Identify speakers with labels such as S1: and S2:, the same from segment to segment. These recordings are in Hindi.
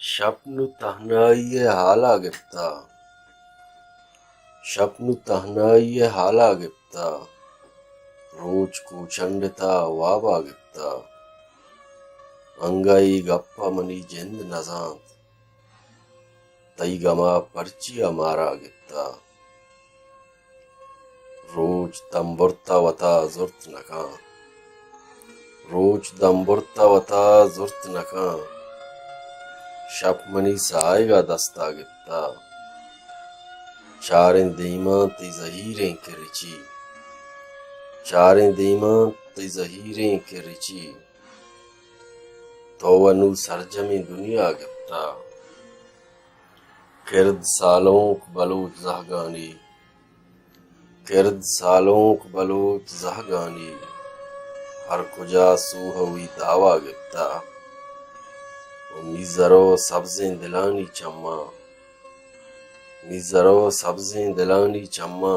S1: Şapnu tahnaiye hala gipta, şapnu tahnaiye hala gipta, roz ko chandta waba gipta, angai gappa mani jind nazant, taigama parchiya mara gipta, roz tamburta vata zurt nakan, roz damburta vata zurt nakan, şapmani saayga dasta gipta, चारें दीमत ज़हीरें के रिची, चारें दीमत ज़हीरें के रिची, तोवनु सरजमी दुनिया गिफ्ता, किर्द सालोंक बलूच जहगानी, किर्द सालोंक बलूच जहगानी, हर कुजा सूहवी दावा गिफ्ता, मिज़रो सब्ज़ें दिलानी चम्मा, मिज़रो सब्ज़ें दिलानी चम्मा,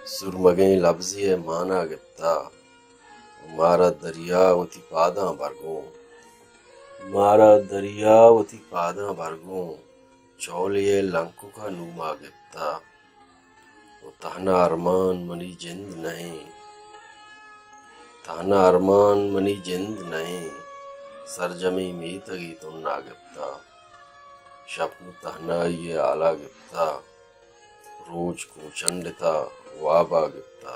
S1: सुरमगें लब्ज़े माना गिफ्ता, मारा दरिया वती पादा बरगों, मारा दरिया वती पादा बरगों, चौलिए लंको का नूमा गिफ्ता, वो तहना अरमान मनी जिंद नहीं, तहना अरमान मनी जिंद नहीं, सरजमी मीतगी तुन्ना गिफ्ता, शप्न तहनाइये आला गिफ्ता, रोज को चंडता वाबा गिफ्ता।